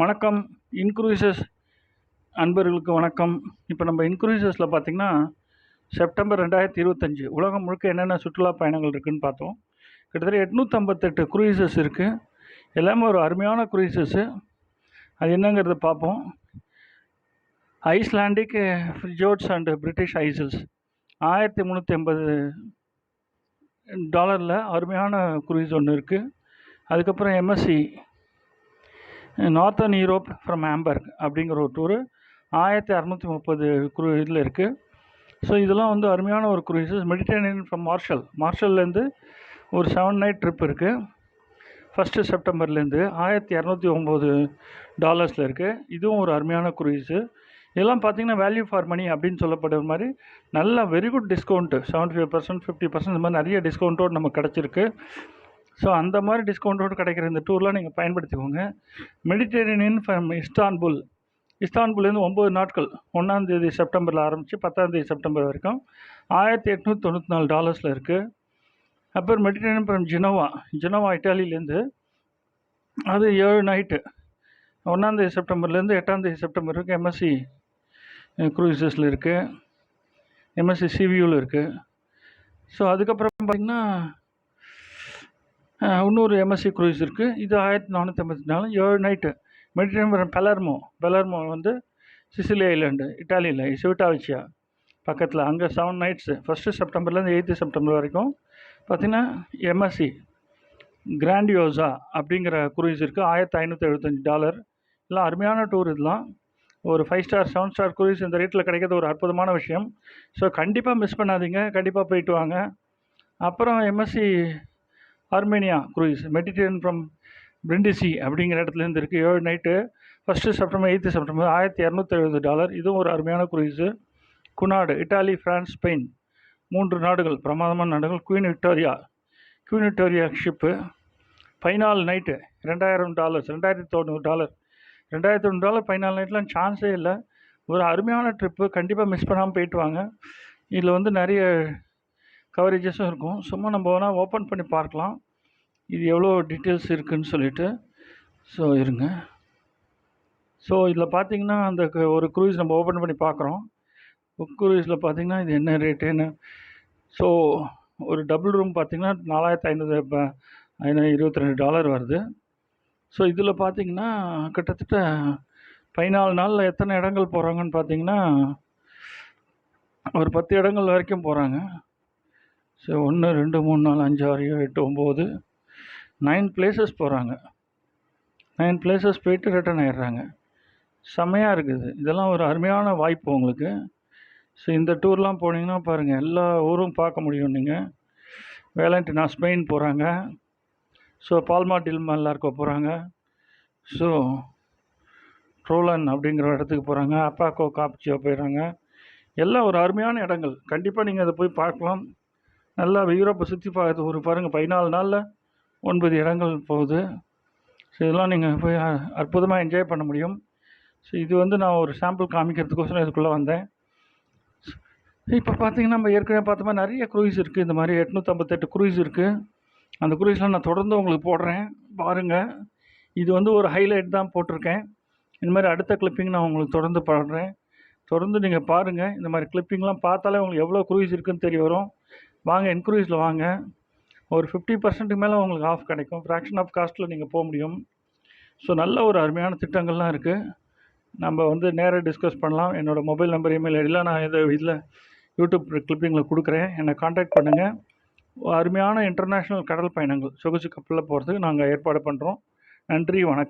வணக்கம். இன்க்ரூசஸ் அன்பர்களுக்கு வணக்கம். இப்போ நம்ம இன்க்ரூசஸில் பார்த்திங்கன்னா செப்டம்பர் 2025 உலகம் முழுக்க என்னென்ன சுற்றுலா பயணங்கள் இருக்குதுன்னு பார்த்தோம். கிட்டத்தட்ட 858 க்ரூயிசஸ் இருக்குது. எல்லாமே ஒரு அருமையான க்ரூயிசஸ்ஸு. அது என்னங்கிறத பார்ப்போம். ஐஸ்லாண்டிக் ஃபிஜோர்ட்ஸ் அண்டு பிரிட்டிஷ் ஐசல்ஸ் $1380 அருமையான க்ரூயிஸ் ஒன்று இருக்குது. அதுக்கப்புறம் MSc northern Europe from Hamburg அப்படிங்கிற ஒரு டூரு 1630 இதில் இருக்குது. ஸோ இதெல்லாம் வந்து அருமையான ஒரு க்ரூயிசஸ். மெடிட்டரேனியன் ஃப்ரம் மார்ஷல்லேருந்து ஒரு 7 நைட் ட்ரிப் இருக்குது. 1 செப்டம்பர்லேருந்து $1209 இருக்குது. இதுவும் ஒரு அருமையான க்ரூயிஸு. இதெல்லாம் பார்த்திங்கன்னா வேல்யூ ஃபார் மணி அப்படின்னு சொல்லப்படுற மாதிரி நல்ல வெரி குட் டிஸ்கவுண்ட்டு, 75%, 50% இந்த மாதிரி நிறைய டிஸ்கவுண்ட்டோடு நமக்கு கிடச்சிருக்கு. ஸோ அந்த மாதிரி டிஸ்கவுண்ட்டோடு கிடைக்கிற இந்த டூர்லாம் நீங்கள் பயன்படுத்திக்கோங்க. மெடிட்டரேனியன் ஃப்ரம் இஸ்தான்புல்லேருந்து 9 நாட்கள் 1 செப்டம்பரில் ஆரம்பித்து 10 செப்டம்பர் வரைக்கும் $1894 இருக்குது. அப்புறம் மெடிட்டரேனியன் ஃப்ரம் ஜெனோவா இட்டாலியிலேருந்து அது 7 நைட்டு 1 செப்டம்பர்லேருந்து 8 செப்டம்பர் வரைக்கும் எம்எஸ்சி க்ரூயிசஸில் இருக்குது, எம்எஸ்சி சிவியூவில் இருக்குது. ஸோ அதுக்கப்புறம் பார்த்திங்கன்னா இன்னொரு எம்எஸ்சி க்ரூயிஸ் இருக்குது. இது 1454 7 நைட்டு மெடிட்டரேனியன் பெலர்மோ வந்து சிசிலி ஐலாண்டு இட்டாலியில் சிவிட்டாவிச்சியா பக்கத்தில், அங்கே 7 நைட்ஸு 1 செப்டம்பர்லேருந்து 8 செப்டம்பர் வரைக்கும் பார்த்திங்கன்னா எம்எஸ்சி கிராண்டியோசா அப்படிங்கிற க்ரூயிஸ் இருக்குது. $1575. எல்லாம் அருமையான டூர். இதெல்லாம் ஒரு 5 ஸ்டார் 7 ஸ்டார் க்ரூயிஸ் இந்த ரேட்டில் கிடைக்கிறது ஒரு அற்புதமான விஷயம். ஸோ கண்டிப்பாக மிஸ் பண்ணாதீங்க, கண்டிப்பாக போயிட்டு வாங்க. அப்புறம் MSC Armonia cruise Mediterranean from Brindisi அப்படிங்கிற இடத்துலேருந்து இருக்குது. 7 நைட்டு 1 செப்டம்பர் 8 செப்டம்பர் $1270. இதுவும் ஒரு அருமையான க்ரூயிஸு. குனாடு இட்டாலி, ஃப்ரான்ஸ், ஸ்பெயின் 3 நாடுகள், பிரமாதமான நாடுகள். குயின் விக்டோரியா ஷிப்பு 14 நைட்டு $2000 $2900 14 நைட்லாம் சான்ஸே இல்லை. ஒரு அருமையான ட்ரிப்பு, கண்டிப்பாக மிஸ் பண்ணாமல் போயிட்டு வாங்க. இதில் வந்து நிறைய கவரேஜஸும் இருக்கும். சும்மா நம்ம வேணால் ஓப்பன் பண்ணி பார்க்கலாம் இது எவ்வளோ டீட்டெயில்ஸ் இருக்குதுன்னு சொல்லிட்டு. ஸோ இருங்க. ஸோ இதில் பார்த்திங்கன்னா அந்த ஒரு க்ரூயிஸ் நம்ம ஓப்பன் பண்ணி பார்க்குறோம். க்ரூயிஸில் பார்த்திங்கன்னா இது என்ன ரேட்டுன்னு. ஸோ ஒரு டபுள் ரூம் பார்த்திங்கன்னா $4522 வருது. ஸோ இதில் பார்த்திங்கன்னா கிட்டத்தட்ட 14 நாளில் எத்தனை இடங்கள் போகிறாங்கன்னு பார்த்திங்கன்னா ஒரு 10 இடங்கள் வரைக்கும் போகிறாங்க. ஸோ 1 2 3 4 5 6 7 8 9 9 பிளேசஸ் போகிறாங்க. 9 பிளேசஸ் போயிட்டு ரிட்டர்ன் ஆகிடுறாங்க. செம்மையாக இருக்குது. இதெல்லாம் ஒரு அருமையான வாய்ப்பு உங்களுக்கு. ஸோ இந்த டூர்லாம் போனீங்கன்னா பாருங்கள், எல்லா ஊரும் பார்க்க முடியும் நீங்கள். வேலண்டினா ஸ்பெயின் போகிறாங்க. ஸோ பால்மா டில் மல்லார்க்கோ போகிறாங்க. ஸோ ட்ரோலன் அப்படிங்கிற இடத்துக்கு போகிறாங்க. அப்பாக்கோ காப்சியோ போயிடுறாங்க. எல்லாம் ஒரு அருமையான இடங்கள். கண்டிப்பாக நீங்கள் அதை போய் பார்க்கலாம். நல்லா யூரோப்பை சுற்றி பார்த்து ஒரு பாருங்கள், 14 நாளில் 9 இடங்கள் போகுது. ஸோ இதெல்லாம் நீங்கள் போய் அற்புதமாக என்ஜாய் பண்ண முடியும். ஸோ இது வந்து நான் ஒரு சாம்பிள் காமிக்கிறதுக்கோசரம் இதுக்குள்ளே வந்தேன். இப்போ பார்த்திங்கன்னா நம்ம ஏற்கனவே பார்த்த மாதிரி நிறைய க்ரூயிஸ் இருக்குது. இந்த மாதிரி 858 க்ரூயிஸ் இருக்குது. அந்த க்ரூயிஸ்லாம் நான் தொடர்ந்து உங்களுக்கு போடுறேன், பாருங்கள். இது வந்து ஒரு ஹைலைட் தான் போட்டிருக்கேன். இந்த மாதிரி அடுத்த கிளிப்பிங் நான் உங்களுக்கு தொடர்ந்து பாடுறேன். தொடர்ந்து நீங்கள் பாருங்கள். இந்த மாதிரி கிளிப்பிங்லாம் பார்த்தாலே உங்களுக்கு எவ்வளோ க்ரூயிஸ் இருக்குதுன்னு தெரிய வரும். வாங்க, இன்க்ரூஸில் வாங்க. ஒரு 50% மேலே உங்களுக்கு ஆஃப் கிடைக்கும். ஃப்ராக்ஷன் ஆஃப் காஸ்ட்டில் நீங்கள் போக முடியும். ஸோ நல்ல ஒரு அருமையான திட்டங்கள்லாம் இருக்குது. நம்ம வந்து நேராக டிஸ்கஸ் பண்ணலாம். என்னோடய மொபைல் நம்பர், இமெயில் ஐடியெலாம் நான் இதில் யூடியூப் கிளிப்பிங்கில் கொடுக்குறேன். என்னை காண்டாக்ட் பண்ணுங்கள். அருமையான இன்டர்நேஷ்னல் கடல் பயணங்கள் சொகுசு கப்பலில் போகிறதுக்கு நாங்கள் ஏற்பாடு பண்ணுறோம். நன்றி, வணக்கம்.